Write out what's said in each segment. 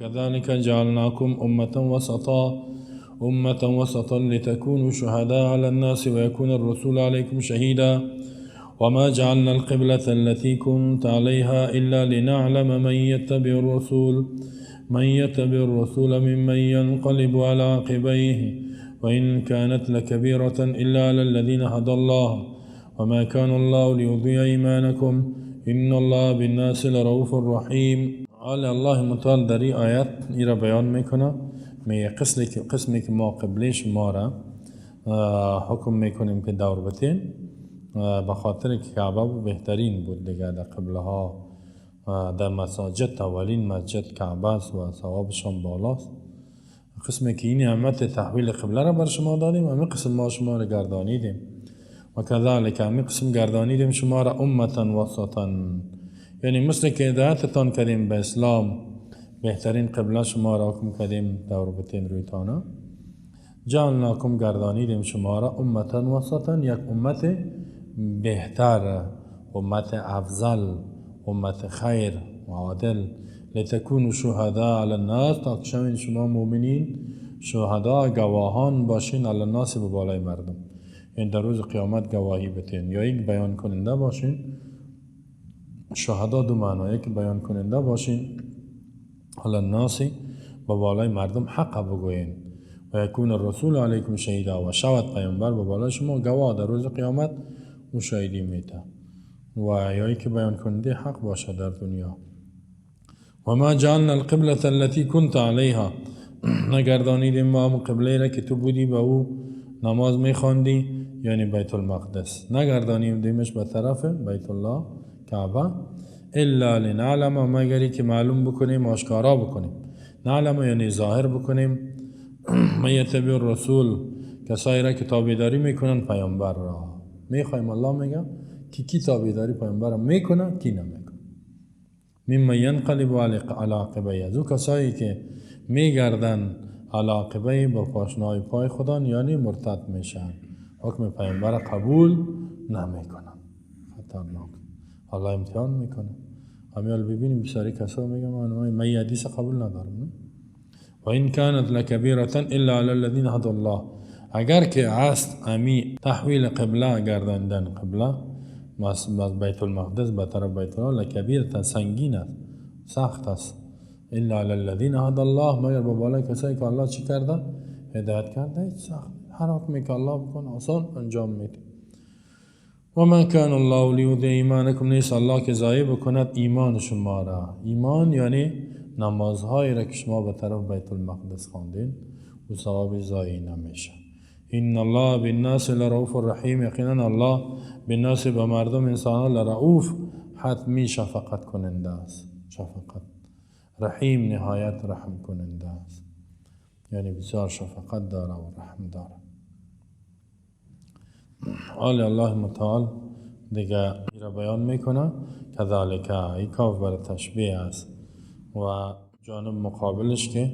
وكذلك جعلناكم أمة وسطا لتكونوا شهداء على الناس ويكون الرسول عليكم شهيدا وما جعلنا القبلة التي كنت عليها إلا لنعلم من يتبع الرسول ممن ينقلب على عقبيه وإن كانت لكبيرة إلا على الذين هدى الله وما كان الله ليضيع إيمانكم إن الله بالناس لرؤوف رحيم. الله متعال در این آیت این را بیان میکنه، میگه قسمی که ما قبله شما را حکم میکنیم که دور بتین، به خاطر که کعبه بهترین بود دیگه. در قبله ها در مساجد اولین مسجد کعبه است و ثوابشان بالاست. قسمی که این نعمت تحویل قبله را بر شما دادیم، همین قسم ما شما را گردانیدیم و کذالک همین قسم گردانیدیم شما را امتا وسطا، یعنی مثل که هدایتتان کردیم به اسلام، بهترین قبله شما را حکم کردیم دور بتین روی تانا. جعلناکم گردانیدیم شما را امتا وسطا، یک امت بهتر، امت افضل، امت خیر و عادل. لتکونوا شهداء علی الناس، تا که شوین شما مؤمنین شهدا گواهان باشین علی الناس، به بالای مردم. این در روز قیامت گواهی بتین، یا یک بیان کننده باشین. شهدا دو معنی، یک بیان کننده باشین علی الناس، به بالای مردم حق بگوین. و یکون الرسول علیکم شهیدا، و شود پیامبر به بالای شما گواه در روز قیامت و شهیدی میده، و یا که بیان کننده حق باشه در دنیا. و ما جعلنا القبلة التي كنت عليها، نگردانیدیم ما هم قبله را که تو بودی به او نماز میخواندی، یعنی بیت المقدس، نگردانیدیمش به طرف بیت الله کعبه، الا لنعلم، مگری که معلوم بکنیم، آشکارا بکنیم. نعلم یعنی ظاهر بکنیم. من یتبع الرسول، کسایی را که تابعداری میکنن پیامبر را. میخوایم الله میگه که کی تابعداری پیامبر را میکنه، کی نمیکنه. ممن ینقلب علی عقبیه، از او کسایی که میگردن علی عقبیه، با پاشنای پای خدا، یعنی مرتد میشن، حکم پیامبر قبول نمیکنن. خطرناک، الله امتحان میکنه. همیال ببینیم بسیاری کسا میگن من یه حدیث قبول ندارم. و این کانت لکبیرة الا علی الذین هدی الله، اگر که هست امی تحویل قبله، گرداندن قبله از بیت المقدس به طرف بیت الله، لکبیرة سنگین است، سخت است. الا علی الذین هدی الله، مگر به بالای کسایی که الله چی کرده؟ هدایت کرده. سخت، هر حکمی که الله بکنه آسان انجام میده. و ما کان الله لیضیع ایمانکم، نیست الله که ضایع بکند ایمان شما را. ایمان یعنی نمازهایی را که شما به طرف بیت المقدس خواندین و ثواب ضایع نمیشه. ان الله بالناس لرؤوف رحیم، یقینا الله بالناس، به مردم انسانان، لرؤوف حتمی شفقت کننده است. شفقت، رحیم نهایت رحم کننده است، یعنی بسیار شفقت داره و رحم داره. الله متعال دیگه این را بیان میکنه، کذالک، این کاف برای تشبیه است و جانب مقابلش که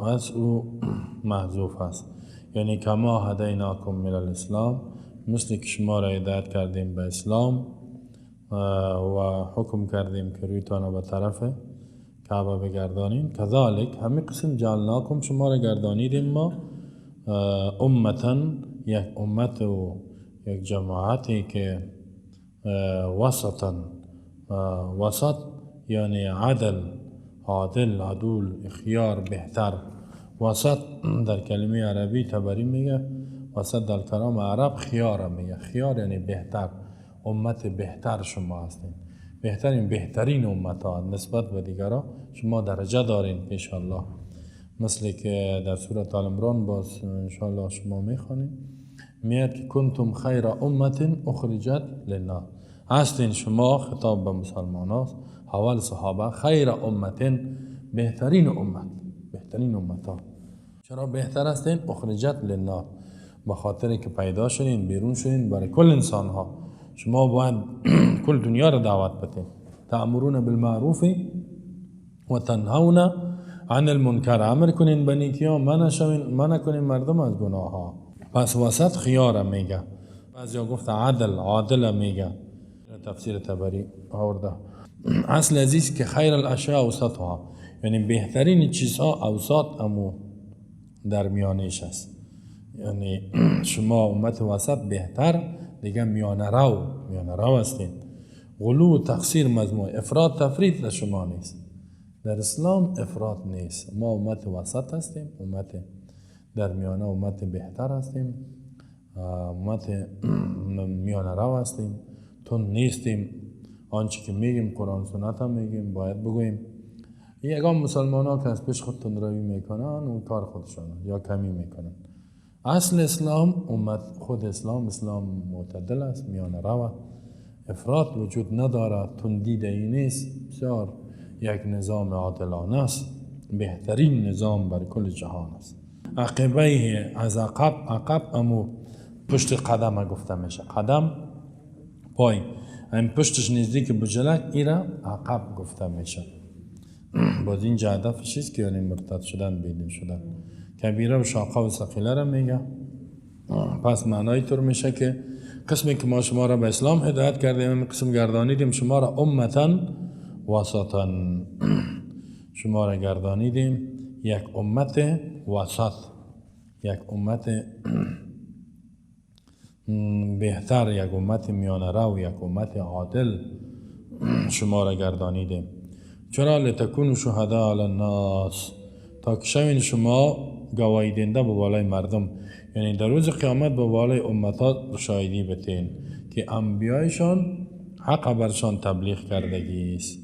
از او محذوف است، یعنی کما هدیناکم من الاسلام، مثل که شما را هدایت کردیم به اسلام و حکم کردیم که روی تانه به طرف کعبه بگردانیم، کذالک همین قسم جعلناکم، شما را گردانیدیم ما امتا، یک امت و یک جماعتی که وسطا، وسط یعنی عدل، عادل، عدول، اخیار، بهتر. وسط در کلمه عربی تبری میگه، وسط در کلام عرب خیار میگه. خیار یعنی بهتر، امت بهتر شما هستین، بهترین امت ها نسبت به دیگرها شما درجه دارین انشاءالله. مثل که در سورة آل عمران باز انشاءالله شما میخوانید، میاد که کنتم خیر امت اخرجت للناس، هستین شما، خطاب به مسلمان هاست، اول صحابه، خیر امت، بهترین امت ها. چرا بهتر هستین؟ اخرجت للناس، به خاطر که پیدا شدین، بیرون شدین برای کل انسان ها. شما باید کل دنیا را دعوت بدین. تأمرون بالمعروف و تنهون عن المنکر، امر کنین به نیکی ها، منع کنین مردم از گناه ها. پس وسط خیار میگه. بعضیا گفت عادل میگه، تفسیر تبری آورده. اصل عزیز که خیر الاشیاء اوسطها، یعنی بهترین چیزها اوسط امو در میانش است. یعنی شما امت وسط بهتر دیگه میانه رو هستین. غلو و تقصیر مذموم، افراط تفرید در شما نیست. در اسلام افراط نیست. ما امت وسط هستیم، امت در میانه، امت بهتر هستیم، امت میانه رو هستیم، تون نیستیم. آنچه که میگیم قرآن سنت هم میگیم، باید بگوییم. یکم مسلمان ها که از پیش خود تندروی میکنن اون کار خودشان یا کمی میکنن. اصل اسلام امت خود اسلام معتدل است، میانه رو، افراط وجود ندارد، تندیده‌ای نیست، بسیار یک نظام عادلانه است، بهترین نظام بر کل جهان است. عقبه از عقب امو پشت قدم گفته میشه. قدم پای، این پشتش نزدیک به جلک ایرا عقب گفته میشه. باز این هدفش است که یعنی مرتد شدن، بیدین شدن. کبیره و شاقه و ثقیله را میگه. پس معنای طور میشه که قسمی که ما شما را به اسلام هدایت کردیم، این قسم گردانیدیم شما را امتا وسطا، شما را گردانیدیم یک امت وسط، یک امت بهتر، یک امت میانه رو، یک امت عادل شما را گردانیدیم. چرا؟ لتکونوا شهداء علی الناس، تا که شوین شما گواهی دهنده به بالای مردم. یعنی در روز قیامت به بالای امتات شاهدی بتین که انبیایشان حق برشان تبلیغ کردگی است.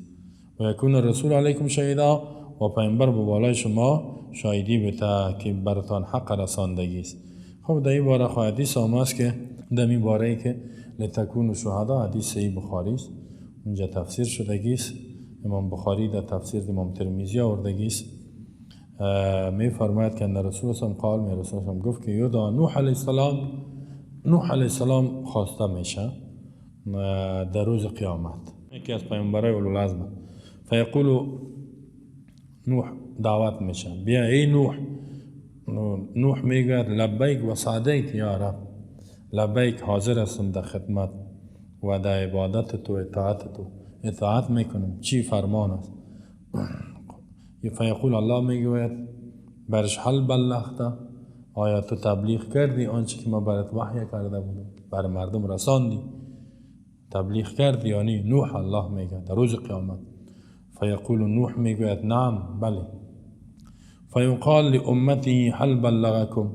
و یکون رسول علیکم شهیدا، و پیامبر به بالای شما شاهدی بته که برتان حق رساندگی است. خب در این باره حدیث هم است که در این باره که لتکونوا شهداء، حدیث صحیح بخاری است، اینجا تفسیر شدگی است. امام بخاری در تفسیر امام ترمذی آوردگی است. می فرماید که رسول الله قال، می رسول الله گفت که یودا نوح علیه السلام، نوح علیه السلام خواسته میشه در روز قیامت، یکی از پیامبرای اولوالعزم. فیقول نوح دعوت میشه، بیا ای نوح. نوح میگه لبیک و سعدیک یا رب، لبیک حاضر هستم در خدمت و در عبادت تو، اطاعت میکنم، چی فرمان است. فیقول الله میگوید برش هل بلغت، آیا تو تبلیغ کردی آنچه که ما برات وحی کرده بودم، بر مردم رساندی، تبلیغ کردی یعنی نوح؟ الله میگه در روز قیامت. فیقول نوح میگوید نعم، بله. فیقال لامتی هل بلغکم،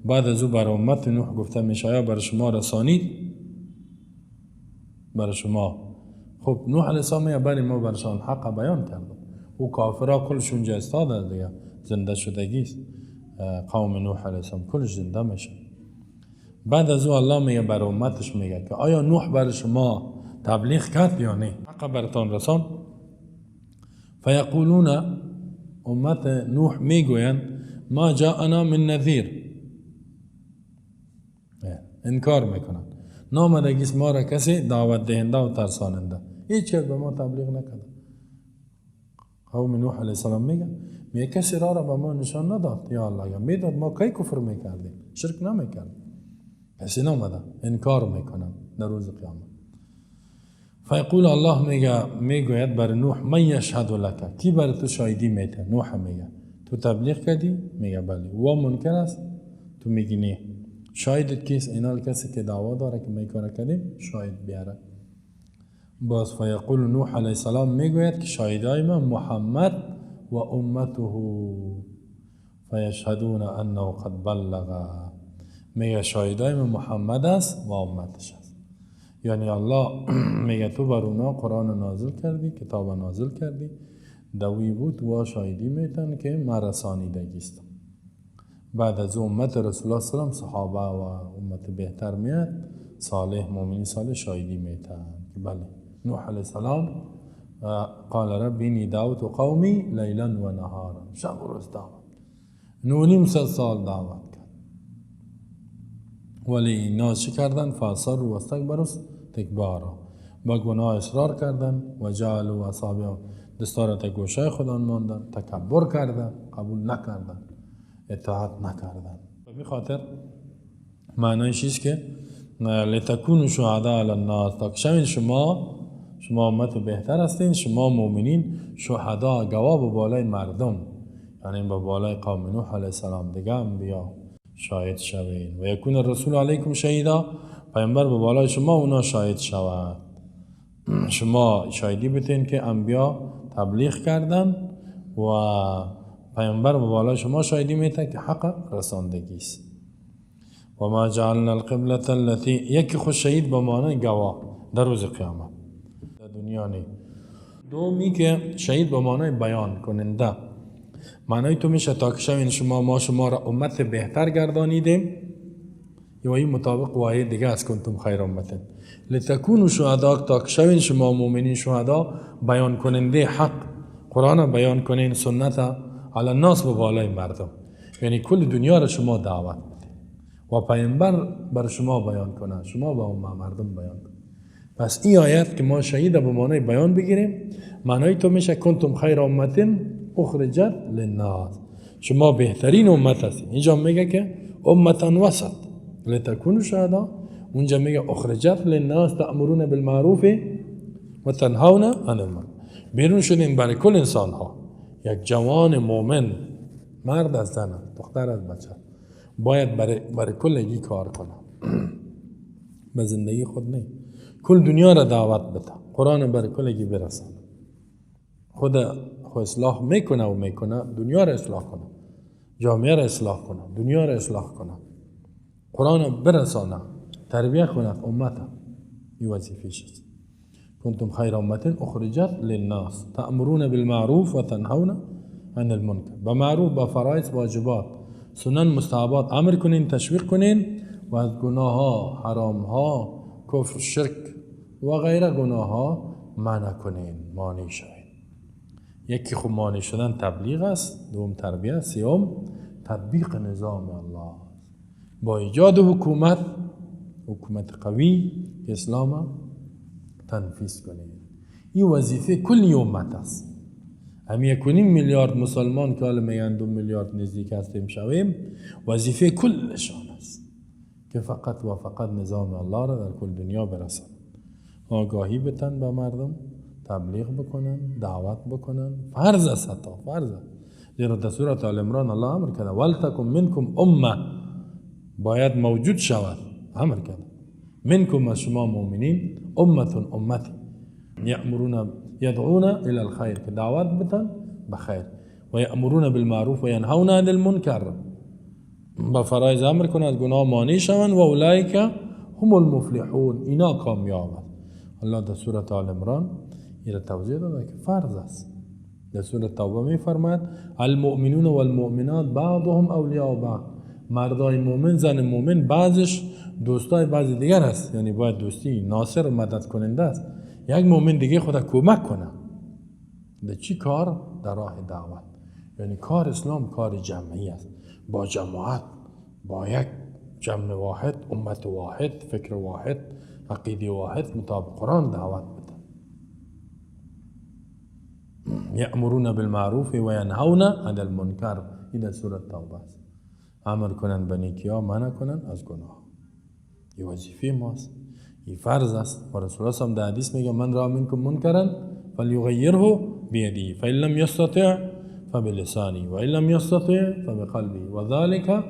بعد از او بر امت نوح گفته میشه آیا بر شما رسانید؟ بر شما. خب نوح علیه السلام میگه بله ما برشان حق بیان کردم. او کافرها کلشون جا استاده دیگه، زنده شدگی است. قوم نوح علیه السلام کلش زنده میشه. بعد از او الله میگه بر امتش میگه که آیا نوح بر شما تبلیغ کرد یا نه؟ حق برتان رسان؟ فیقولون، امت نوح میگویند ما جاءنا من نذیر، انکار میکنند نامدگیست ما را کسی دعوت دهنده و ترساننده، هیچ چیز به ما تبلیغ نکرده. قوم نوح علیه السلام میگه کسی را به ما نشان نداد. یا الله میداد ما کی کفر میکردیم، شرک نمیکردیم، کسی نامده، انکار میکنن در روز قیامت. فیقول الله میگوید بر نوح من یشهد لک، کی بر تو شاهدی میده؟ نوح میگه تو تبلیغ کردی؟ میگه بله. و منکر است؟ تو میگی نه. شاهدت کیست؟ اینا کسی که دعوا داره که میکنه کردیم شاهد بیاره. باز فیقول نوح علیه السلام میگوید که شاهدای من محمد و امته فیشهدون انه قد بلغ، میگه شاهدای من محمد است و امتش است. یعنی الله میگه تو بر اونا قرآن نازل کردی، کتاب نازل کردی، دوی بود و شاهدی میتن که من رسانیدگیست. بعد از امت رسول الله صلی الله علیه و صحابه و امت بهتر میاد، صالح مؤمنین صالح شاهدی میتن که بله نوح علیه السلام قال رب اینی دعوت قومی لیلا و نهارا، شب و روز دعوت، 9.5 سال دعوت کرد. ولی اینا چی کردن؟ فاصروا و استکبروا استکبارا، با گناه اصرار کردن و جعلوا اصابع دستار تا گوشه خودان ماندن، تکبر کردن، قبول نکردن، اطاعت نکردن. به این خاطر معنیش است که لتکونوا شهداء علی الناس، تا که شما شما امت بهتر هستین، شما مؤمنین شهدا گواه به بالای مردم، یعنی به بالای قوم نوح علیه السلام دیگه انبیا شاهد شوین. و یکون الرسول علیکم شهیدا، پیامبر به بالای شما اونا شاهد شود. شما شاهدی بتین که انبیا تبلیغ کردن و پیامبر به بالای شما شاهدی میته که حق رساندگی است. و ما جعلنا القبلة التي، یکی خود شهید به معنای گواه در روز قیامت در دنیا نی. دومی که شهید به معنای بیان کننده، معنای تو میشه تا که شوین ما شما را امت بهتر گردانیدیم، یا این مطابق وایه دیگه از کنتم خیر امت لتکونوا شهدا، تا که شوین شما مؤمنین شهدا بیان کننده حق، قرآن بیان کنین، سنت علی الناس به بالای مردم، یعنی کل دنیا را شما دعوت و پیامبر بر شما بیان کنه، شما با مردم بیان کنه. پس این آیت که ما شهید به معنای بیان بگیریم، معنای تو میشه کنتم خیر امت اخرجت للناس، شما بهترین امت هستید. اینجا میگه که امتا وسط لتکونوا شهدا، اونجا میگه اخرجت للناس تأمرون بالمعروف و تنهون عن المنکر. بیرون شدین برای کل انسان ها، یک جوان مومن، مرد از زن، دختر از بچه، باید برای کل یکی کار کنه، به زندگی خود نه، کل دنیا را دعوت بده، قرآن برای کل یکی برسانه. خود اصلاح میکنه دنیا را اصلاح کنه، جامعه را اصلاح کنه، دنیا را اصلاح کنه، قرآن برسانه، تربیه کنه امت. این وظیفه‌ش است. کنتم خیر امت اخرجت للناس تأمرون بالمعروف و تنهون عن المنکر. به معروف، به فرایض، واجبات، سنن، مستحبات امر کنین، تشویق کنین و از گناه ها، حرام ها، کفر، شرک و غیره گناه ها منع کنین، مانع شوین. یکی خوب مانع شدن تبلیغ است، دوم تربیه، سوم تطبیق نظام الله با ایجاد حکومت قوی اسلام تنفیذ کنید. این وظیفه کلی امت است. هم 1.5 میلیارد مسلمان که حالا میگن 2 میلیارد نزدیک هستیم شویم، وظیفه کلشان است که فقط و فقط نظام الله را در کل دنیا برسند، آگاهی بتن به مردم، تبلیغ بکنن، دعوت بکنن، فرض است، حتی فرض است. زیرا در سورة آل عمران الله امر کرده ولتکن منکم امه، باید موجود شود، امر کرده منکم از شما مؤمنین امتی یدعون الى الخیر، که دعوت بتن بخیر، و یأمرون بالمعروف و ینهون عن المنکر، با فرایض امر کنند، از گناه مانع شوند، و اولئک هم المفلحون، اینا کامیاب است. الله در سورة آل عمران این توضیح داده که فرض است. در سورة توبه می فرماید المؤمنون والمؤمنات بعضهم اولیاء بعض، مردای مؤمن، زن مؤمن بعضش دوستای بعض دیگر است، یعنی باید دوستی ناصر و مدد کننده است. یک مؤمن دیگه خدا کمک کنه. در چی کار؟ در راه دعوت. یعنی کار اسلام کار جمعی است، با جماعت، با یک جمع واحد، امت واحد، فکر واحد، عقیده واحد، مطابق قرآن دعوت بده. یأمرون بالمعروف و ینهون عن المنکر، این در سورة توبه است. امر کنن به نیکی‌ها، منع کنن از گناه. این وظیفه ماست، این فرض است. و رسول الله هم در حدیث میگه من را منکم منکرا فلیغیره بیده فإن لم یستطع فبلسانه و ان لم یستطع فبقلبه و ذلك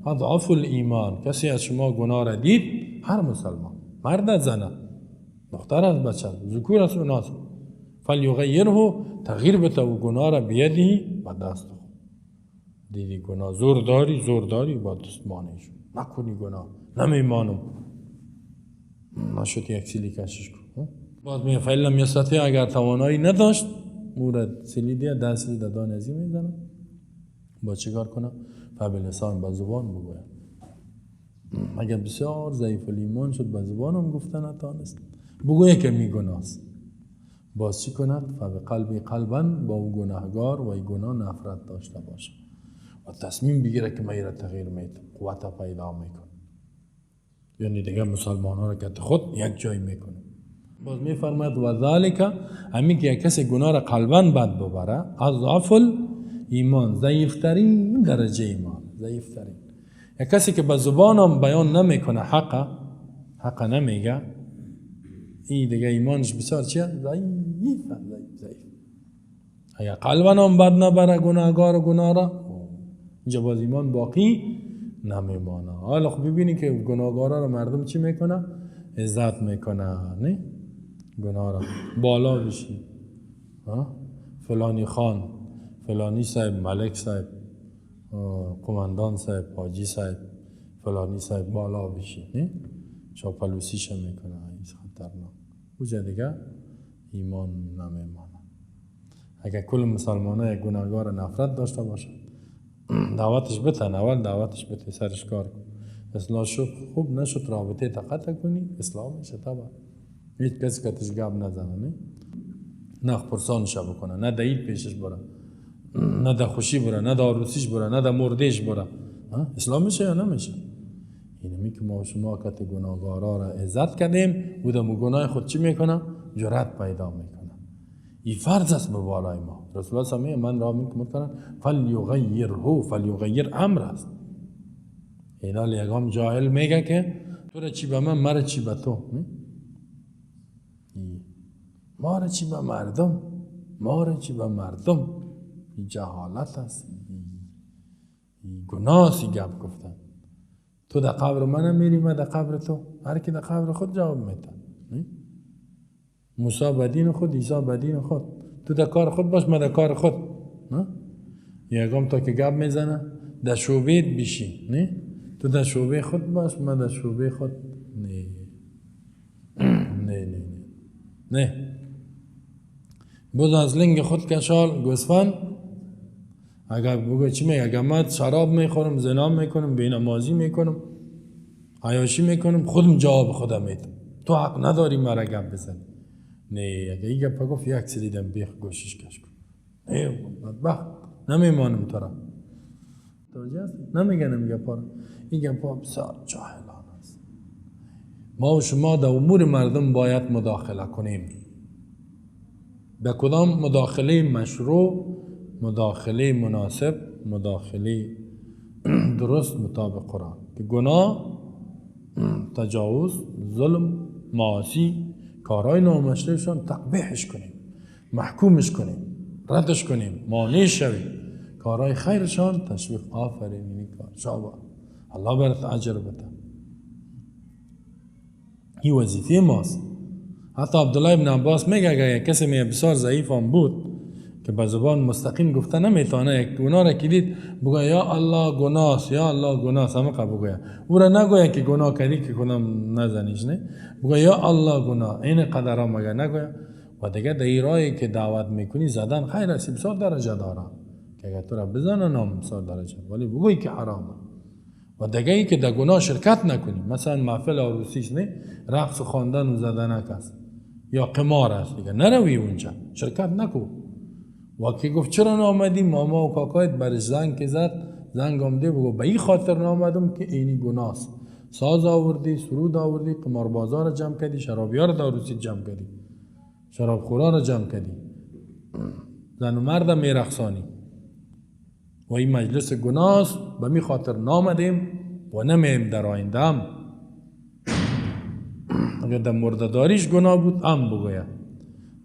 اضعف الایمان. کسی از شما گناه را دید، هر مسلمان، مرد، زن، دختر از بچه، ذکور از اناث، فلیغیره، تغییر بده و گناه را بیده، با دست. دیدی گناه زور داری با دست مانعش نکنی، گناه نمیمانم، نشد یک سیلی کشش کن. باز میگه فإن لم یستطع، اگر توانایی نداشت، مورد سیلی دیه 10 سیلی در دان ازی میزنه، با چیکار کنه؟ فبلسان، با زبان بگوید. اگر بسیار ضعیف الایمان شد، با زبان هم گفتن نتانست، بگوید که میگناست، باز چی کند؟ فبقلبی، قلباً با او گناهگار و ای گناه نفرت داشته باشه و تصمیم بگیره که من را تغییر میدم، قوت پیدا میکنه. یعنی دیگه مسلمان ها را که خود یک جای میکنه. باز میفرماید و ذالک، همین که یک کسی گناه را قلباً بد ببره، اضعف ایمان، ضعیفترین درجه ایمان، ضعیفترین. یک کسی که به زبانم بیان نمیکنه، حق نمیگه، این دیگه ایمانش بسیار چیه؟ ضعیف. اگر قلبا هم بد نبره گناهگار و گناه را، اینجا باز ایمان باقی نمیمانه. حالا خب ببینی که گناهگارا را مردم چی میکنه؟ عزت میکنه، نه؟ گناه را بالا بشی، فلانی خان، فلانی صاحب، ملک صاحب، قماندان صاحب، حاجی صاحب، فلانی صاحب بالا بشی، نه؟ چاپلوسیش میکنه، این خطرناک. اوجا دیگه ایمان نمیمانه. اگر کل مسلمان های گناهگار نفرت داشته باشه، دعوتش بتن، اول دعوتش بته، سرش کار کن. اصلاح شد خوب نشد، رابطه تا قطع کنی، اصلاح میشه طبعا. هیچ کسی که تشگاب نزنه، نه پرسانش بکنه، نه دعید پیشش بره، نه در خوشی بره، نه در عروسیش بره، نه در مردش بره. اصلاح میشه یا نمیشه؟ اینمی که ما شما کت گناهگارا را عزت کردیم، او در گناه خود چی میکنه؟ جرأت پیدا میکنه. این فرض است به بالای ما. رسول الله صلی من را میکنن فلیغیر امر است. اینا یکم جاهل میگه که تو را چی به من، مرا چی به تو، ما را چی به مردم، ما را چی به مردم. این جهالت است، این گناه سی گپ گفتن. تو در قبر من میری، من در قبر تو. هر کی در قبر خود جواب میده. موسی بدین خود، عیسی بدین خود. تو در کار خود باش، من در کار خود. یکم تا که گپ میزنه در شعبه بیشی، نه؟ تو در شعبه خود باش، من در شعبه خود. نه نه نه نه. باز از لنگ خود کشال گوسفند. اگر بگه چی میگه؟ اگر من شراب میخورم، زنا میکنم، بینمازی میکنم، عیاشی میکنم، خودم جواب خودم میدم. تو حق نداری مرا گپ بزنی. نه، اگر این گپ گفت یک سری دم بیخ گوشش کش کن. نه بدبخت، نمیمانم تو را. توجه است؟ نمیگنم گپا را. این گپا بسیار جاهلانه است. ما و شما در امور مردم باید مداخله کنیم. به کدام مداخله مشروع، مداخله مناسب، مداخله درست مطابق قرآن. که گناه، تجاوز، ظلم، معاصی، کارهای نامشروعشان تقبیحش کنیم، محکومش کنیم، ردش کنیم، مانعش شویم. کارهای خیرشان تشویق، آفرین این کار شابه، الله برات اجر بده. این وظیفه ماست. حتی عبدالله ابن عباس میگه اگر یک کسی بسیار ضعیف هم بود که به زبان مستقیم گفته نمیتونه، یک گناه را که دید بگه یا الله گناه، یا الله گناه، همه قبول بگه. او را نگویه که گناه کردی که کدام نزنیش، نه؟ بگه یا الله گناه، این قدر هم مگه نگویه. و دیگه در این راهی که دعوت میکنی زدن خیر است، بسیار درجه داره که اگر تو را بزنن هم بسیار درجه، ولی بگوی که حرامه. و دیگه ای که در گناه شرکت نکنی، مثلا محفل عروسیش، نه؟ رقص و خواندن و زدن است یا قمار است، دیگه نروی اونجا، شرکت نکو. و که گفت چرا نامدی؟ ماما و کاکایت برش زنگ که زد، زنگ آمده بگو به این خاطر نامدم که اینی گناه است. ساز آوردی، سرود آوردی، قماربازا را جمع کردی، شرابیار را عروسی جمع کردی، شرابخورا را جمع کردی، زن و مرد میرقصانی. و این مجلس گناه است، به می خاطر نامدیم و نمیم در آینده هم. اگر در مردداریش گناه بود هم بگوید،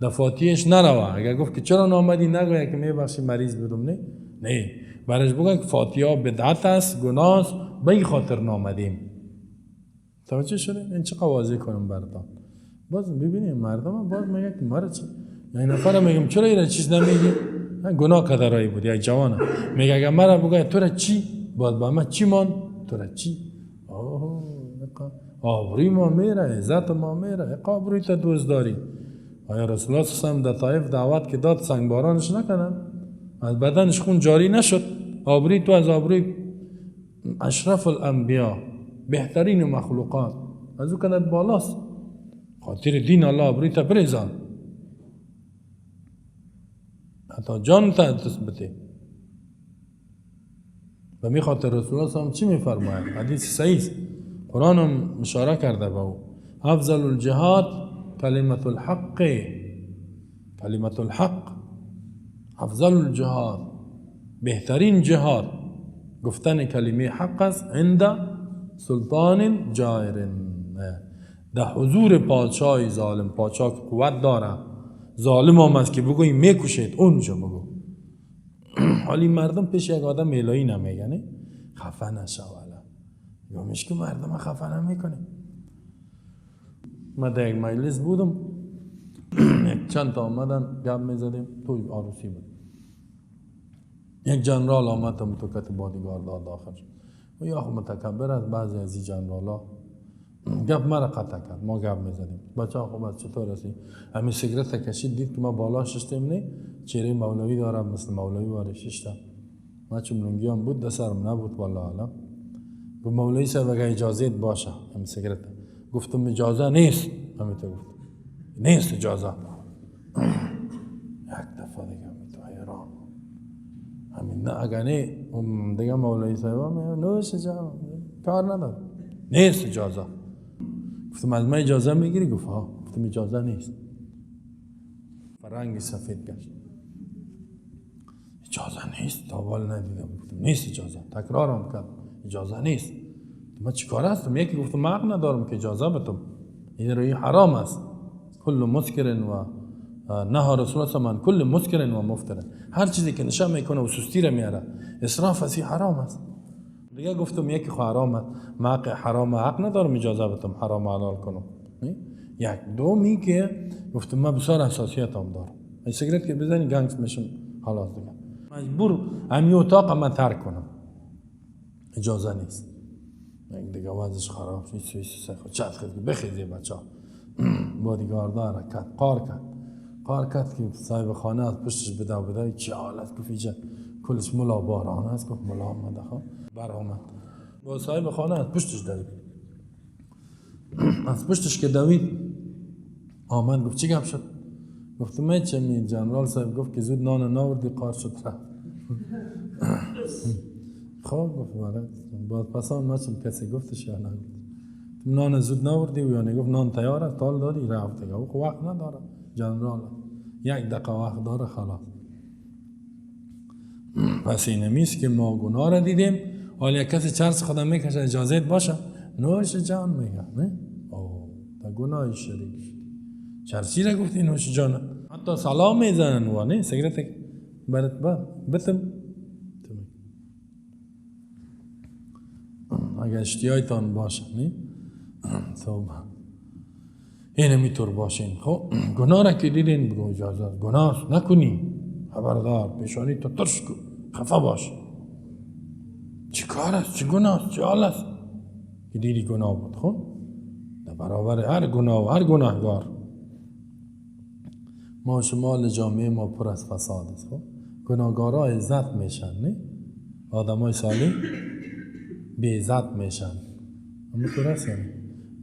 در فاتحهش نروه. اگر گفت که چرا نامدی نگوید که میبخشی مریض بدم، نه؟ نه، برش بگوید که فاتحه بدعت است، گناه است، به این خاطر نامدیم. توجه شده؟ این چه واضح کنم براتون. باز ببینیم مردم باز میگه که مرا چی؟ یعنی نفر میگم چرا این چیز نمیگی؟ گناه کدرایی بود یک جوانه میگه اگر مرا بگوید تو را چی؟ باز با من چی مان؟ تو را چی؟ آبروی ما میره، عزت ما میره، آبروی تا دوست داری. آیا رسول الله صلی الله علیه و آله در طایف دعوت که داد سنگبارانش نکنن؟ از بدنش خون جاری نشد. آبروی تو از آبروی اشرف الانبیا، بهترین مخلوقات، از او کدت بالاست. خاطر دین الله آبروی تا بریزان، حتی جان تا تثبته. و می خاطر رسول الله صلی الله علیه و آله چی میفرماید؟ حدیث صحیح، قرآن هم اشاره کرده به او. افضل الجهاد کلمت الحق، کلمت الحق افضل الجهاد، بهترین جهاد گفتن کلمه حق است عند سلطان جائر، در حضور پادشاه ظالم، پادشاه که قوت داره، ظالم هم است که بگوی میکشید، اونجا بگو. حالی مردم پیش یک آدم الهی نمیگنه خفه نشو والا، یا که مردم خفه نمیکنه. من در یک مجلس بودم، یک چند تا آمدن گپ میزدیم، توی عروسی بود. یک جنرال آمد تا متوقعت بادیگارد داخل شد و یا خود متکبر است. بعضی از این جنرال ها گپ مرا قطع کرد، ما گپ میزدیم. بچه ها خوب است چطور هستی؟ همین سیگرت کشید، دید که ما بالا شستیم نه چهره مولوی دارم، مثل مولوی واره ششتم. ما چون لنگی هم بود دسترم نبود والله عالم. گفت مولوی صاحب اگه اجازه باشه همین سیگرت. گفتم اجازه نیست. همین تو گفت نیست اجازه. یک دفعه دیگه همین تو حیران همین نه اگه نه دیگه مولوی صاحب نوش اجازه کار نداره، نیست اجازه. گفتم از من اجازه میگیری؟ گفت ها. گفتم اجازه نیست. فرنگی سفید گشت. اجازه نیست، تا بال ندیدم. گفتم نیست اجازه. تکرارم کرد اجازه نیست. من چیکار هستم؟ یکی گفتم من حق ندارم که اجازه بدم، این روی حرام است. کل مسکر و نهى رسول الله من کل مسکر و مفتر، هر چیزی که نشه میکنه و سستی را میاره اسراف از این حرام است. دیگه گفتم یکی خو حرام است، من حرام حق ندارم اجازه بدم حرام حلال کنم. یک دومی که گفتم من بسیار حساسیت هم دارم، این سیگرت که بزنی گنگس میشم خلاص دیگه مجبور همین اتاق من ترک کنم، اجازه نیست. دیگه وضعش خراب شد. سویس چت خود بخیزی بچه ها بادیگاردا حرکت قار کرد که صاحب خانه از پشتش بده چه حالت گفت اینجا کلش ملا باران است. گفت ملا آمده خواه برآمد با صاحب خانه از پشتش دوید. از پشتش که دوید آمد گفت چی گپ شد؟ گفتم من چه می جنرال صاحب گفت که زود نان ناوردی قار شد رفت. خواه گفت برای باید پسان مچم کسی گفتش یا نگفت نان زود ناوردی و یا نگفت نان تیار است تال دادی رفت دیگه او وقت نداره جنرال یک دقیقه وقت داره خلاص. پس این همیست که ما گناه را دیدیم. حالا یک کسی چرس خودم میکشه اجازت باشه نوش جان میگه نه تا گناه شریک چرسی را گفتی نوش جان. حتی سلام میزنن و نه سیگرت برات بتم اگر اشتیایتان باشه نه تو این میطور باشین. خب گناه را که دیدین بگو اجازه گناه نکنی، خبردار پیشانی تو ترش کن خفه باش. چی کار است؟ چی گناه است؟ چی حال است؟ که دیدی گناه بود. خب در برابر هر گناه و هر گناهگار ما شمال جامعه ما پر از فساد است. خب گناهگارا عزت میشن نه آدمای صالح بی عزت میشن. همینطور است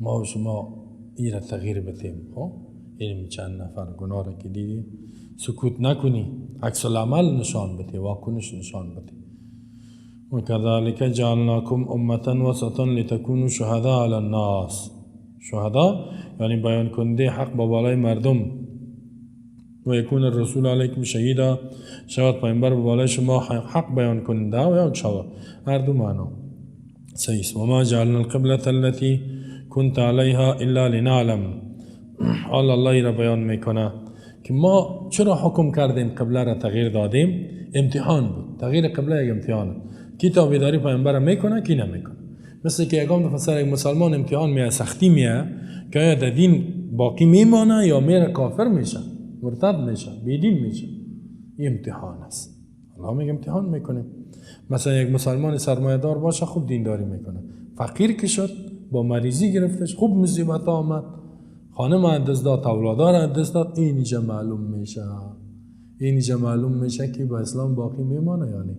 ما و شما این را تغییر بدیم. خب این چند نفر گناه را که دیدی سکوت نکنی، عکس العمل نشان بده، واکنش نشان بده. و كذلك جعلناكم امه وسطا لتكونوا شهداء على الناس. شهدا یعنی بیان کننده حق با بالای مردم. و یکون الرسول علیکم شهیدا، شود پیامبر با بالای شما حق بیان کننده و یا شهدا، هر دو معنا صحیح است. و ما جعلنا القبلة التي كنت عليها الا لنعلم. حال الله را بیان میکنه که ما چرا حکم کردیم قبله را تغییر دادیم؟ امتحان بود. تغییر قبله یک امتحانه. کی تابعداری پیامبر میکنه کی نمیکنه. مثل که یکم دفعه سر یک مسلمان امتحان میاد، سختی میاد که آیا در دین باقی میمانه یا میره کافر میشه، مرتد میشه، بیدین میشه. این امتحان است. الله میگه امتحان میکنه. مثلا یک مسلمان سرمایه دار باشه خوب دینداری میکنه، فقیر که شد با مریضی گرفتش خوب مصیبت آمد، خانم دست داد، اولادار دست داد، اینجا معلوم میشه. اینجا معلوم میشه که با اسلام باقی میمانه یا نه.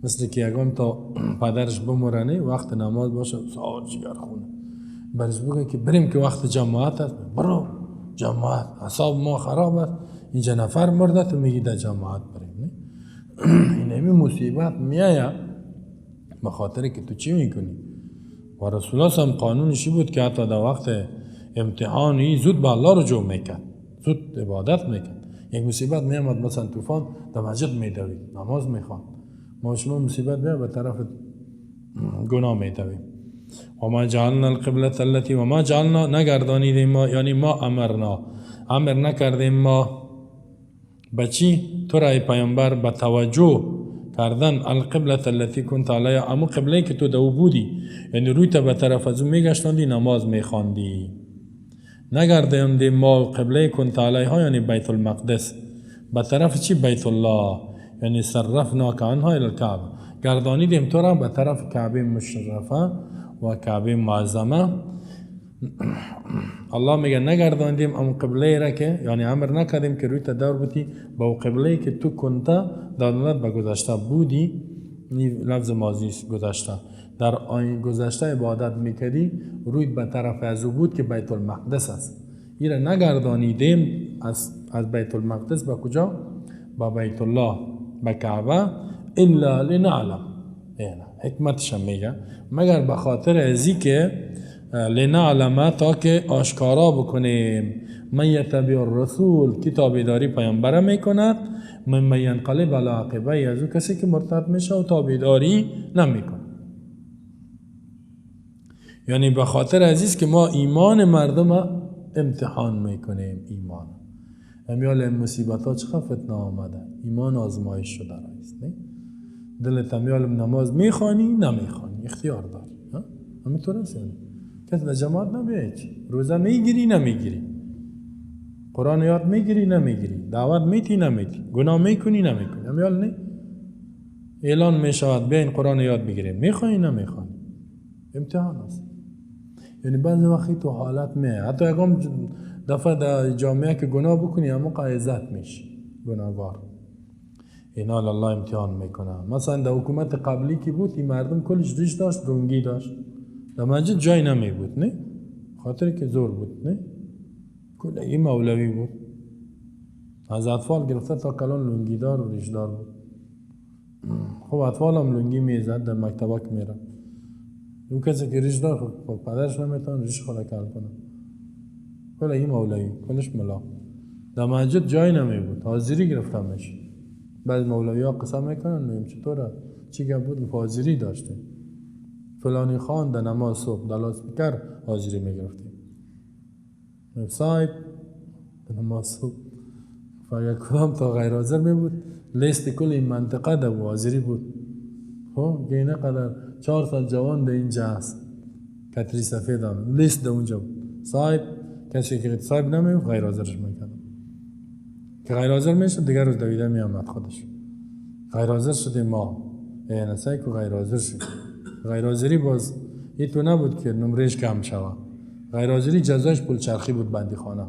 مثل که یکم تا پدرش بمرنه وقت نماز باشه ساعت جگر خونه برش بگه که بریم که وقت جماعت است، برو جماعت، حساب ما خراب است، اینجا نفر مرده تو میگی در جماعت بریم. این همی مصیبت میایه بخاطر که تو چی میکنی. و رسول الله هم قانونشی بود که حتی در وقت امتحانی زود به الله رجوع میکرد، زود عبادت میکرد. یک مصیبت میامد مثلا طوفان در مسجد میدوید نماز میخواند، ما شما مصیبت بیا به طرف گناه میدوید. و ما جعلنا القبلة التي و ما جعلنا نگردانیدیم ما، یعنی ما امر نکردیم ما بچی تو را پیامبر به توجه کردن القبلة التي كنت علیها، امو قبله که تو دو بودی، یعنی روی تا به طرف از اون میگشتاندی نماز میخواندی. نگرداندیم ما قبله کنت علیها یعنی بیت المقدس به طرف چی؟ بیت الله، یعنی صرفناک عنها الی الکعبه، گردانیدیم تو را به طرف کعبه مشرفه و کعبه معظمه. الله میگه نگرداندیم ام قبله را که، یعنی امر نکردیم که روی تا دور بودی با قبله که تو کنتا دادنت به گذشته بودی، لفظ ماضی گذشته، در آین گذشته عبادت میکردی روی به طرف از او بود که بیت المقدس است. این را نگردانیدیم از بیت المقدس به کجا؟ با بیت الله، به کعبه، الا لنعلم، حکمتش میگه مگر به خاطر ازی که لنعلم، تا که آشکارا بکنیم، من یتبع الرسول که تابعداری پیامبر میکند، من ینقلب علی عقبیه، از او کسی که مرتد میشه و تابعداری نمیکنه. یعنی به خاطر عزیز که ما ایمان مردم امتحان میکنیم. ایمان امیال مصیبت ها چقدر فتنه آمده، ایمان آزمایش شده رایست. دلت امیال نماز میخوانی نمیخوانی، اختیار داری، همینطور است. یعنی کسی به جماعت نمیاد، روزه میگیری نمیگیری، قرآن یاد میگیری نمیگیری، دعوت میتی نمیتی، گناه میکنی نمیکنی، امیال نه اعلان میشود بیاین قرآن یاد بگیریم، میخوانی نمیخوانی، امتحان است. یعنی بعضی وقتی تو حالت میه، حتی اگم دفعه در جامعه که گناه بکنی اما قایزت میشی گناهگار، اینا الله امتحان میکنه. مثلا در حکومت قبلی که بود این مردم کلش ریش داشت، رنگی داشت، در مسجد جای نمی بود، نه خاطری که زور بود، نه کلی مولوی بود، از اطفال گرفته تا کلان لنگی دار و ریش دار بود. خب اطفال هم لنگی میزد در مکتبک میره، اون کسی که ریش دار خب پدرش نمیتون ریش خدا کل کنه، کلی مولوی، کلش ملا، در مسجد جای نمی بود، حاضری گرفته میشه. بعض مولوی ها قسم میکنن میگم چطوره چی گفت بود حاضری داشته، فلانی خان در نماز صبح در لاسپیکر حاضری میگرفتیم، صاحب در نماز صبح فاگر کدام تا غیر حاضر می بود، لیست کل این منطقه در حاضری بود. خب که اینه قدر 400 جوان در اینجا هست، کتری سفید هم لیست در اونجا بود، صاحب کسی که صاحب نمی بود غیر حاضرش میکرد، که غیر حاضر میشه دیگر روز دویده می آمد خودش. غیر حاضر شدیم ما، نسایی که غیر حاضر شد. غیر حاضری باز این تو نبود که نمرهش کم شود، غیر حاضری جزایش پولچرخی بود، بندی خانه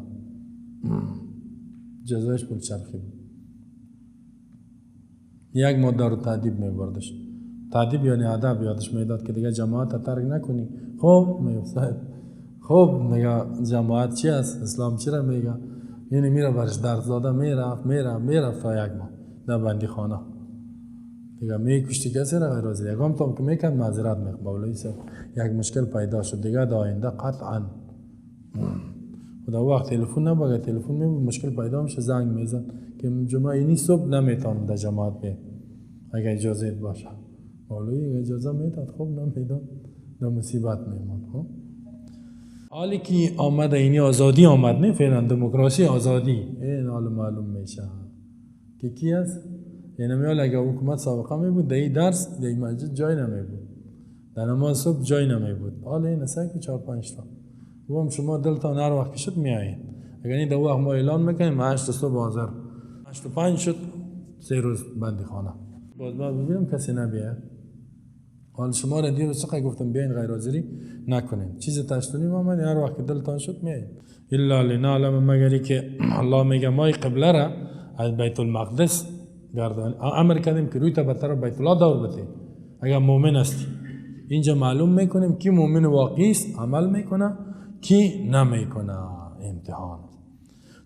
جزایش پولچرخی بود. یک ماده رو تعدیب می بردش، تعدیب یعنی ادب یادش میداد که دیگه جماعت ترک نکنی. خب میگه صاحب خب میگه جماعت چی است، اسلام چی را میگه، یعنی میره برش درس داده، میرفت تا یک ماه در بندی خانه دیگه میکشتی کسی را غیر حاضر. یکم تا که میکند معذرت میخواد مولوی صاحب یک مشکل پیدا شد دیگه در آینده قطعا خدا وقت تلفن نباید، تلفن میبود مشکل پیدا میشه زنگ میزن که جمعه اینی صبح نمیتونم در جماعت بیم اگه اجازه باشه. مولوی اجازه میداد، خب نمیداد در مصیبت میمان. خب حالی که آمده اینی آزادی آمد، نه فعلا دموکراسی آزادی این حال معلوم میشه که کی است. یعنی میال اگه حکومت سابقه می بود در این درس در این مسجد جای نمی بود، در نماز صبح جای نمی بود. حالا این است که 4-5 تا و هم شما دلتان هر وقت شد میایین. اگر این در وقت ما اعلان میکنیم 8 صبح حاضر، 8-5 شد 3 روز بندی خانه، باز ما ببینم کسی نبیه. حال شما را دیر و چقدر گفتم بیاین غیر حاضری نکنین، چیز تشتونی آمد هر وقت دلتان شد میایین. الا لنعلم، مگری که الله میگه ما قبله را از بیت المقدس گردان امر کردیم که روی تا به طرف بیت الله دور بده. اگر مؤمن هستی اینجا معلوم میکنیم کی مؤمن واقعی است، عمل میکنه، کی نمیکنه. امتحان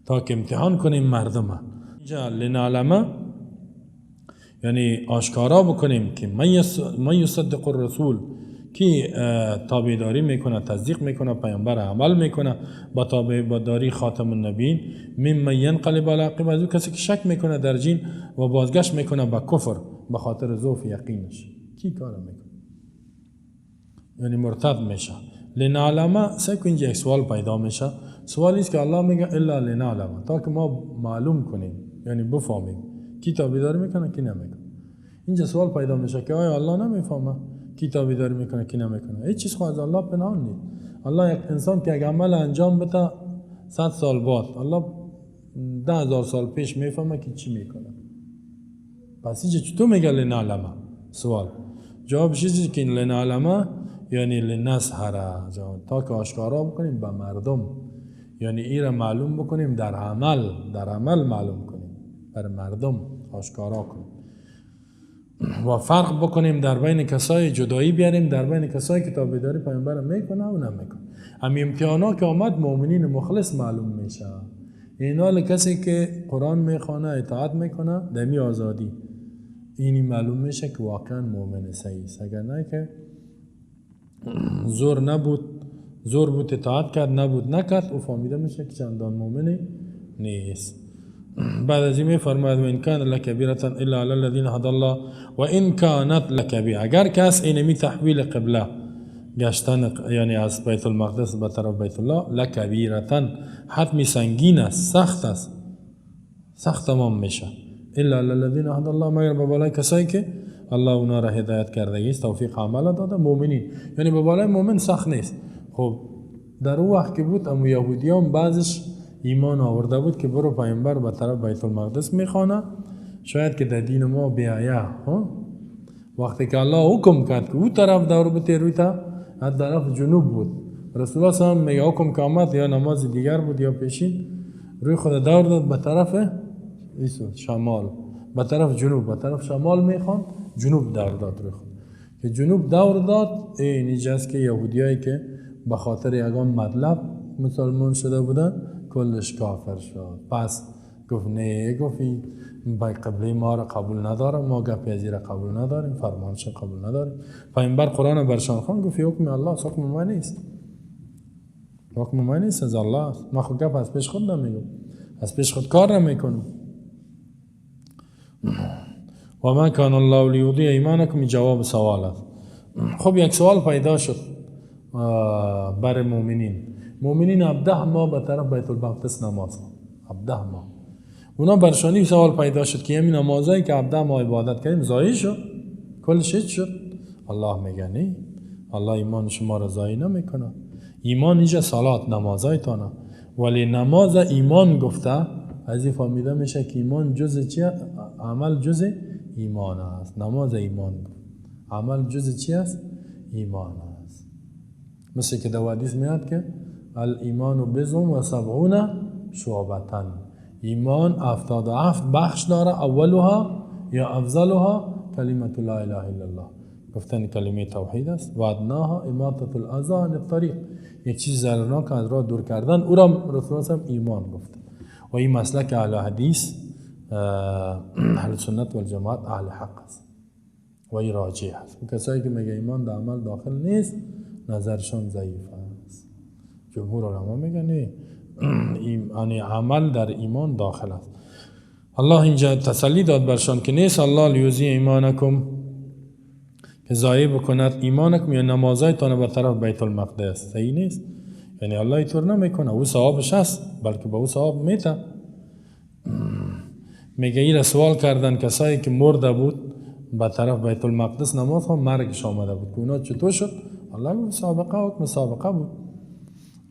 تا که امتحان کنیم مردم. اینجا لنعلم یعنی آشکارا بکنیم که من یصدق الرسول، کی تابعداری میکنه، تصدیق میکنه پیامبر، عمل میکنه با تابعداری خاتم النبیین. ممن ینقلب علی عقبیه، از کسی که شک میکنه در دین و بازگشت میکنه به کفر به خاطر ضعف یقینش، کی کار میکنه. یعنی مرتد میشه. لنعلم سکو اینجا یک سوال پیدا میشه. سوالی است که الله میگه الا لنعلم، تا که ما معلوم کنیم، یعنی بفهمیم کی تابعداری میکنه کی نمیکنه. اینجا سوال پیدا میشه که آیا الله نمیفهمه کی تابعداری میکنه کی نمیکنه؟ هیچ چیز خود از الله پنهان نیست. الله یک انسان که یک عمل انجام بده 100 سال بعد، الله 10,000 سال پیش میفهمه که چی میکنه. پس اینجا چطور میگه لنعلم؟ سوال جوابش اینه که لنعلم یعنی لنظهر، تا که آشکارا بکنیم به مردم، یعنی این را معلوم بکنیم در عمل معلوم کنیم، بر مردم آشکارا کنیم و فرق بکنیم در بین کسای، جدایی بیاریم در بین کسایی که تابعداری پیامبر میکنه و نمیکنه. همین امتحانا که آمد مؤمنین مخلص معلوم میشه. این حال کسی که قرآن میخونه اطاعت میکنه دمی آزادی، اینی معلوم میشه که واقعا مؤمن صحیح است. اگر نه که زور بود اطاعت کرد، نبود نکرد، او فهمیده میشه که چندان مؤمنی نیست. بعد از این میفرماید و این کان لکبیرة الا علی الذین هدی الله و این کانت لکبیرة، اگر کس اینمی تحویل قبله گشتن یعنی از بیت المقدس به طرف بیت الله لکبیرة حتمی سنگین است، سخت است، سخت تمام میشه. الا علی الذین هدی الله، مگر به بالای کسایی که الله اونا را هدایت کرده است، توفیق عمل داده، مؤمنین. یعنی به بالای مؤمن سخت نیست. خب در اون وقت که بود امو یهودیان بعضش ایمان آورده بود که برو پیامبر به طرف بیت المقدس میخوانه، شاید که در دین ما بیایا. وقتی که الله حکم کرد که او طرف دور بتیروی تا از طرف جنوب بود، رسول الله صلی الله علیه و آله حکم که آمد یا نماز دیگر بود یا پیشین، روی خود دور داد به طرف شمال، به طرف جنوب، به طرف شمال میخوان، جنوب دور داد روی خود. که جنوب دور داد این ایجاست که یهودیایی که به خاطر یگان مطلب مسلمان شده بودن کلش کافر شد. پس گفت نه، گفتی به قبله ما را قبول ندارم، ما گپی از را قبول نداریم، فرمانش قبول نداریم. پیامبر قرآن برشان خوان گفت حکم الله است، حکم ما نیست، حکم ما نیست، از الله است. ما خود گپ از پیش خود نمیگم، از پیش خود کار نمیکنم. و ما کان الله لیضیع ایمانکم، جواب سوال است. خب یک سوال پیدا شد بر مؤمنین 17 ماه به طرف بیت المقدس نماز، 17 ماه. اونا برشانی سوال پیدا شد که همین نمازایی که 17 ماه عبادت کردیم ضایع شد، کلش هیچ شد؟ الله میگه نه، الله ایمان شما را ضایع نمیکنه. ایمان اینجا صلات، نمازایتانه، ولی نماز ایمان گفته، از این فهمیده میشه که ایمان جز چی؟ عمل جز ایمان است. نماز ایمان، عمل جز چی است؟ ایمان است. مثل که در حدیث میاد که الایمان بضع و 70 شعبة، ایمان 77 بخش داره، اولها یا افضلها کلمت لا اله الا الله، گفتن کلمه توحید است، و ادناها اماطة الاذى عن الطریق، یک چیز ضررناک از راه دور کردن، او را رسول الله ایمان گفت. و این مسلک اهل حدیث، اهل سنت و الجماعت اهل حق است و این راجح است. کسایی که میگه ایمان در عمل داخل نیست نظرشان ضعیف است. جمهور علما میگن نه، یعنی عمل در ایمان داخل است. الله اینجا تسلی داد برشان که نیست الله لیضیع ایمانکم، که ضایع بکند ایمانکم یا نمازایتان به طرف بیت المقدس. صحیح نیست، یعنی الله اینطور نمیکنه، او ثوابش هست، بلکه به او ثواب میده. میگه این سوال کردن کسایی که مرده بود به طرف بیت المقدس نماز خواه، مرگش آمده بود، که اونا چطور شد؟ الله گفت سابقه حکم سابقه بود،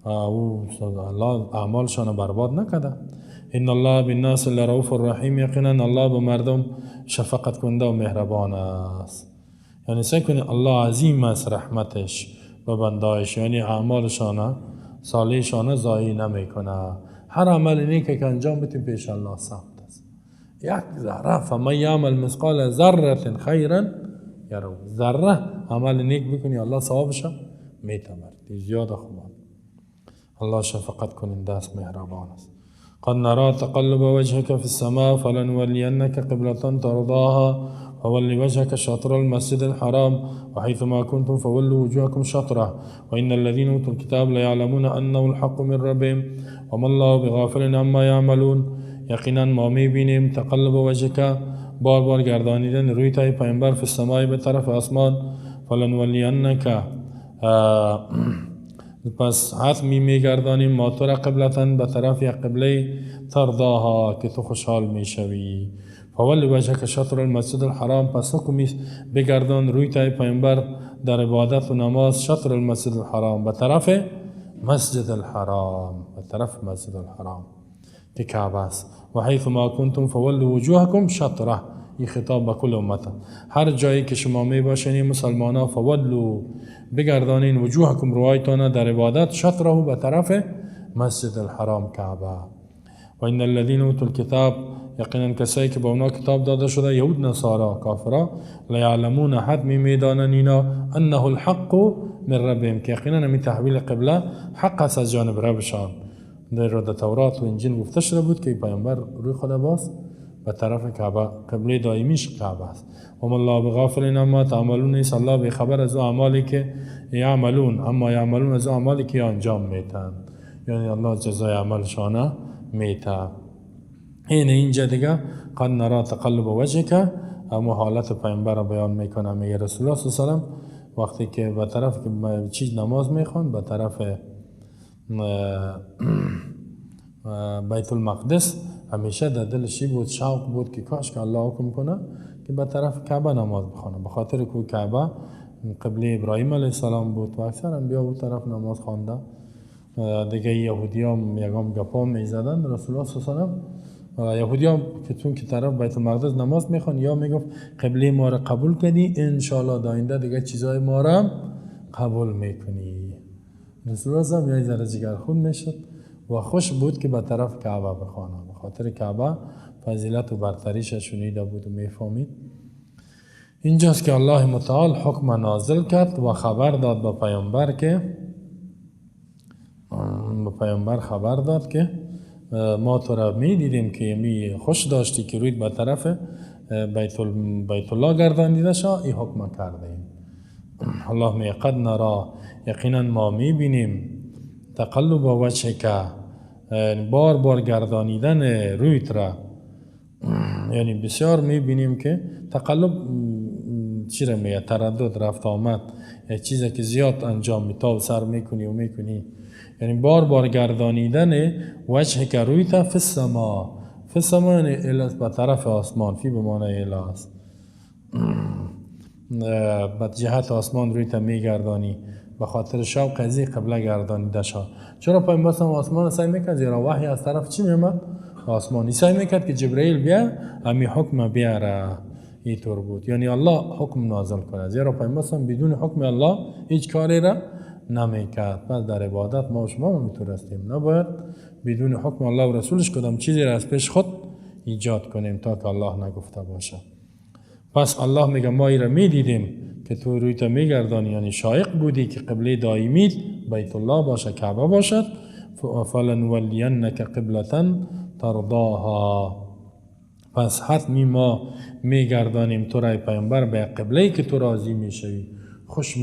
او الله اعمالشان برباد نکده. ان الله بالناس لرؤوف الرحیم، یقینا الله به مردم شفقت کننده و مهربان است. یعنی سعی کنید الله عظیم است رحمتش به بندایش، یعنی اعمالشان صالحشان ضایع نمیکنه. هر عمل نیکی که انجام بدیم پیش الله ثابت است. یک ذره، فمن یعمل مثقال ذره خیرا یره، ذره عمل نیک بکنی الله ثوابش میده، زیاد خوبه. الله شفقت کننده است، مهربان است. قد نرى تقلب وجهك في السماء فلنولينك قبلة ترضاها فول وجهك شطر المسجد الحرام وحيثما كنتم فولوا وجوهكم شطره وإن الذين أوتوا الكتاب ليعلمون أنه الحق من ربهم وما الله بغافل عما يعملون. یقینا ما میبینیم تقلب وجهك، بار بار گردانیدن روی تای پیامبر، فی السماء به طرف آسمان، فلنولینک پس حتمی میگردانیم ما تو را قبلتن به طرف یک قبله ترضاها که تو خوشحال میشوی. فولی وجهک شطر المسجد الحرام، پس حکمی بگردان روی تای پیامبر در عبادت و نماز شطر المسجد الحرام، به طرف مسجد الحرام، به طرف مسجد الحرام که کعبه است. و حیث ما کنتم فولوا وجوهکم شطره، این خطاب به کل امت. هر جایی که شما می باشین مسلمانا، فولوا بگردانین وجوهکم روایتان در عبادت شطره به طرف مسجد الحرام کعبه. و ان الذين اوتوا الكتاب، یقینا کسایی که به اونا کتاب داده شده یهود نصارا کافرا، لیعلمون حتمی میدانن اینا انه الحق من ربهم، که یقینا می تحویل قبله حق است از جانب ربشان. در تورات و انجیل گفته شده بود که پیامبر روی خدا باز به طرف کعبه، قبله دائمیش کعبه است. و الله بغافل عما تعملون، نیست الله به خبر از اعمالی که یعملون، اما یعملون از اعمالی که انجام میتن، یعنی الله جزای عملشان میته. اینجا دیگه قد نرا تقلب وجهک، اما حالت پیامبر را بیان میکنه. میگه رسول الله صلی الله علیه و سلم وقتی که به طرف که چیز نماز میخوان، به طرف بیت المقدس، همیشه در دلش بود شوق بود که کاش که الله حکم کنه که به طرف کعبه نماز بخونه، به خاطر که کعبه قبله ابراهیم علیه السلام بود و اکثر انبیا اون طرف نماز خوانده. دیگه یهودی هم یکم گپا میزدن رسول الله صلی الله علیه و یهودی هم که چون که طرف بیت المقدس نماز میخوان، یا میگفت قبله ما را قبول کنی انشالله داینده دیگه چیزای ما را قبول میکنی. رسول الله هم یه ذره جگرخون میشد و خوش بود که به طرف کعبه بخوانه، به خاطر کعبه فضیلت و برتریش شنیده بود و میفهمید. اینجاست که الله متعال حکم نازل کرد و خبر داد به پیامبر که خبر داد که ما تو را می دیدیم که می خوش داشتی که روی به طرف بیت الله گردانیده شا، این حکم کردیم. الله می قد نرا، یقینا ما می بینیم تقلب وجهک، بار بار گردانیدن رویت را، یعنی بسیار می بینیم که تقلب چی را میگه، تردد، رفت آمد، یک چیزی که زیاد انجام میتاو سر میکنی و میکنی، یعنی بار بار گردانیدن وجه که رویت فی السما، فی السما یعنی الاس به طرف آسمان، فی بمانه الاس، به جهت آسمان رویت میگردانی، به خاطر شوق ازی قبله گردانیده شد. چرا پیامبر آسمان سعی میکرد؟ زیرا وحی از طرف چی میامد؟ آسمانی. سعی میکرد که جبرئیل بیا امی حکم بیاره، اینطور بود، یعنی الله حکم نازل کنه، زیرا پیامبر بدون حکم الله هیچ کاری را نمیکرد. پس در عبادت ما و شما میتور هستیم، نباید بدون حکم الله و رسولش کدام چیزی را از پیش خود ایجاد کنیم تا که الله نگفته باشه. پس الله میگه ما ای را میدیدیم که تو رویت میگردانی، یعنی شایق بودی که قبله دائمیت بیت الله باشه، کعبه باشد. فلنولینک قبلة ترضاها، پس حتمی ما میگردانیم تو را پیامبر به قبله که تو راضی میشوی، خوش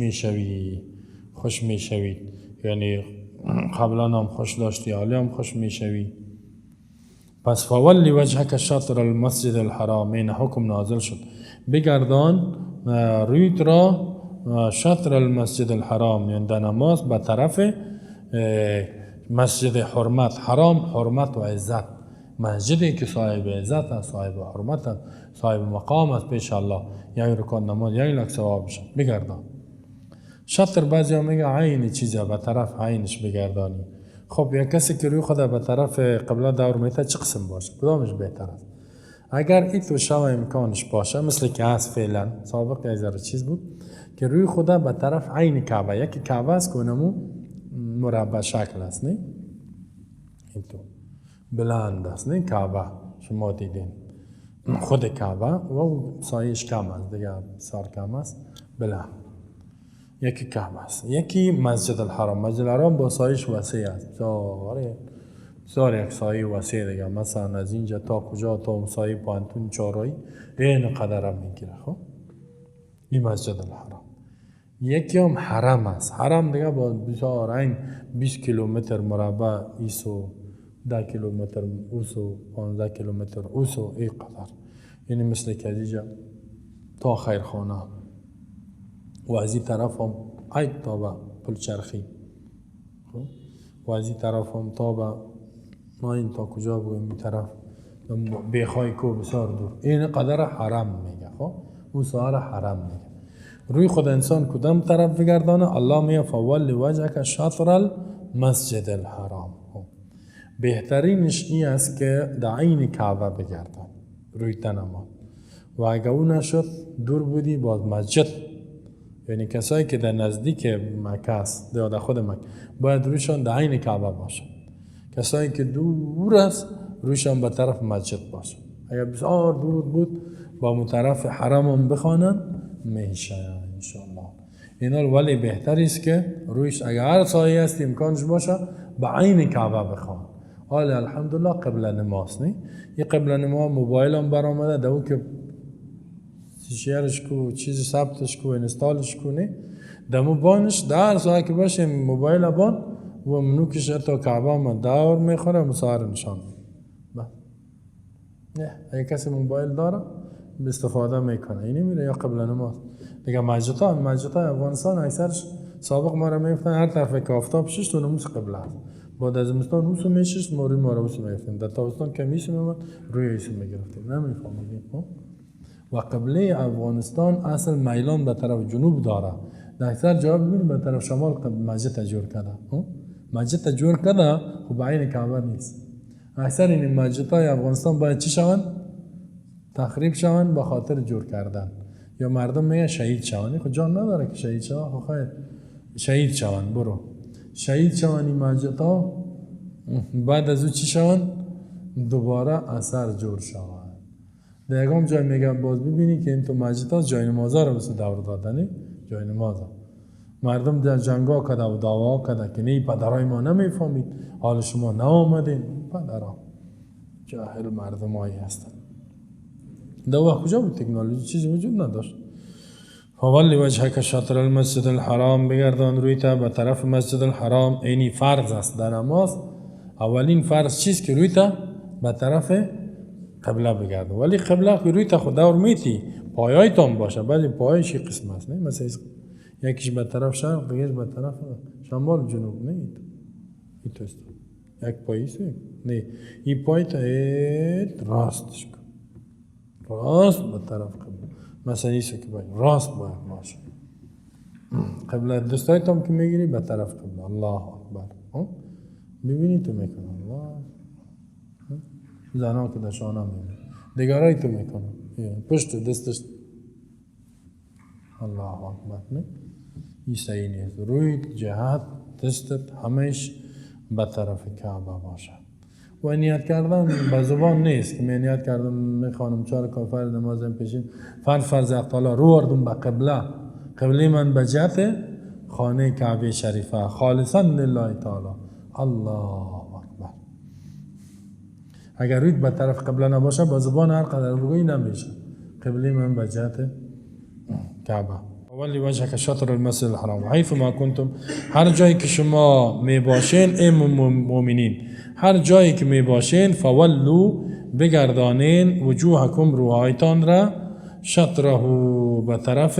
میشوی، یعنی قبلا هم خوش داشتی، حالا هم خوش میشوی. پس فولی وجهک شطر المسجد الحرام، این حکم نازل شد بگردان رویت را شطر المسجد الحرام، یعنی در نماز به طرف مسجد حرمت. حرام حرمت و عزت، مسجدی که صاحب عزت است، صاحب حرمت است، صاحب مقام است پیش الله، یک رکعت نماز 1 لک ثواب بشه. بگردان شطر، بعضی ها میگه عین چیزه، به طرف عینش بگردانی. خب یک کسی که روی خود به طرف قبله دور میته چه قسم باشه؟ کدامش بهتر است؟ اگر این تو شو امکانش باشه، مثل که هست فعلا، سابق یه ذره چیز بود که روی خود به طرف عین کعبه، یکی کعبه است که اونمو مربع شکل است، نه این تو بلند است، نه کعبه شما دیدین خود کعبه و سایش کم است دیگه، بسیار کم است، بلند. یکی کعبه است، یکی مسجد الحرام. مسجد الحرام با سایش وسیع است، بسیار یک سایه وسیع دیگه، مثلا از اینجا تا کجا، تا سایه پانتون چارایی این قدر هم میگیره. خب این مسجد الحرام. یکی هم حرم است. حرم دیگه با بسیار این 20 کیلومتر مربع ایسو، 10 کیلومتر اوسو، 15 کیلومتر اوسو، این قدر، یعنی مثل که اینجا تا خیرخانه و از این طرف هم ای تا به پل چرخی و از این طرف هم تا به ما این تا کجا بگویم این طرف بیخای کو بسیار دور این قدر حرم میگه خب اون سوار حرم میگه روی خود انسان کدام طرف بگردانه الله میگه فول وجهک شطر المسجد الحرام بهترینش این است که در عین کعبه بگردان روی تنما و اگه اون نشد دور بودی باز مسجد یعنی کسایی که در نزدیک مکه است در خود مکه باید رویشان در عین کعبه باشه کسایی که دور است رویشان به طرف مسجد باشه اگر بسیار دور بود با اون طرف حرم هم بخوانن میشه انشاءالله اینا ولی بهتر است که رویش اگر هر سایه است امکانش باشه به عین کعبه بخوان حالا الحمدلله قبل نماز نه یه قبل نماز موبایل هم برآمده دو که شیرش کو چیزی ثبتش کو اینستالش کنه دمو بانش در سایه که باشه موبایل بان و منوکش تا کعبه ما دور میخوره مسار نشان نه اگه کسی موبایل داره استفاده میکنه اینی میره یا قبل نماز دیگه مسجد افغانستان اکثرش سابق ما را میفتن هر طرف که آفتاب شش تو نماز قبله است بعد از زمستان اوسو میشش ما روی میفتیم در تابستان کمیس میمد روی ایسو میگرفتیم نمیفهمیم و قبله افغانستان اصل میلان به طرف جنوب داره در اکثر جا ببینید به طرف شمال مسجد جور کرده مسجد جور کرده خب عین کعبه نیست اکثر این مسجدهای افغانستان باید چی شوند تخریب شوند به خاطر جور کردن یا مردم میگن شهید شوند خب جان نداره که شهید شوند خب خیر شهید شوند برو شهید شوند این مسجدها بعد از او چی شوند دوباره اثر جور شوند در یکم جای میگم باز ببینی که این تو مسجدها جای نمازها رو بسید دور دادنی جای نمازها مردم در جنگا کده و دعوا کده که نه پدرای ما نمیفهمید حال شما نآمدین پدرها جاهل مردم هایی هستن در وقت کجا بود تکنولوژی چیزی وجود نداشت فولی وجهک شطر المسجد الحرام بگردان روی تا به طرف مسجد الحرام اینی فرض است در نماز اولین فرض چیست که روی تا به طرف قبله بگرد ولی قبله که روی تا خود دور میتی پایای تام باشه بعد پایش یک قسم است نه مثلا یکیش به طرف شرق دیگهش به طرف شمال جنوب نه این توست یک پاییست نه این پای تا راستش کن راست به طرف قبله مثلا ایسو که باید راست باید باشه قبله دستای تام که میگیری به طرف قبله الله اکبر ببینی تو میکنه الله زنها که دشانه میبینی دیگرهای تو میکنه پشت دستش الله اکبر نه این صحیح نیست روی جهت دستت همیش به طرف کعبه باشه و نیت کردن به زبان نیست که من نیت کردم میخوانم 4 رکعت فرض نمازم پیشین فرض اقتالا رو آوردم به قبله من به جهت خانه کعبه شریفه خالصا لله تعالی الله اکبر اگر رویت به طرف قبله نباشه با زبان هر قدر بگویی نمیشه قبله من به جهت کعبه ولی وجهک شطر المسجد الحرام حیث ما کنتم هر جایی که شما می باشین ای مؤمنین هر جایی که می باشین فولو بگردانین وجوهکم روهایتان را شطره به طرف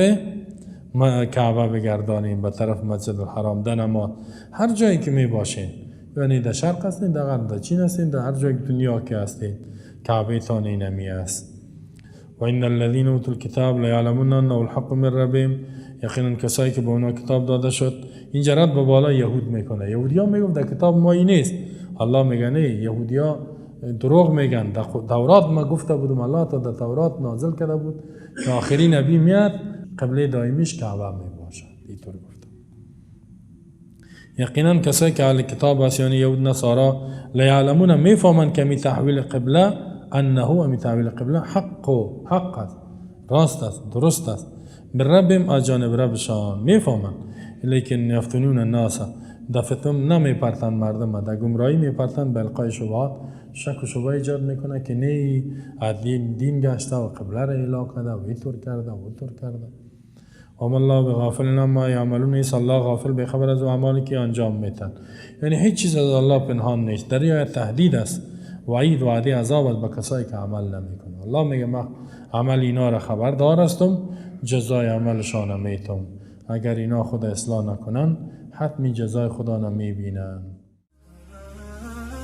کعبه بگردانین به طرف مسجد الحرام در نماز هر جایی که می باشین یعنی در شرق هستین در غرب در چین هستین در هر جای دنیا که هستین کعبه تان اینمی است و ان الذين اوتوا الكتاب ليعلمون انه الحق من ربهم یقینا کسایی که به اونا کتاب داده شد این جرات به بالا یهود میکنه یهودیا میگن در کتاب ما این نیست الله میگه نه یهودیا دروغ میگن در تورات ما گفته بودم الله تا در تورات نازل کرده بود که آخرین نبی میاد قبله دائمیش کعبه میباشه اینطور گفته یقینا کسایی که اهل کتاب هست یعنی یهود نصارا لیعلمون میفهمن که می تحویل قبله انه می تحویل قبله حق است راست است درست است بر ربهم از جانب ربشان میفهمن لیکن یفتنون الناس دفتم نمیپرتن مردم در گمراهی میپرتن به القای شبهات شک و شبهه ایجاد میکنه که نه دین گشته و قبله را اعلام کرده و اینطور کرده و اونطور کرده وما الله بغافل عما یعملون نیست الله غافل به خبر از اعمالی که انجام میدن یعنی هیچ چیز از الله پنهان نیست در این تهدید است وعید وعده عذاب است به کسایی که عمل نمیکنه الله میگه من عمل اینا را خبردار هستم جزای عملشان میتم اگر اینا خود اصلاح نکنن حتمی جزای خدا نمیبینن.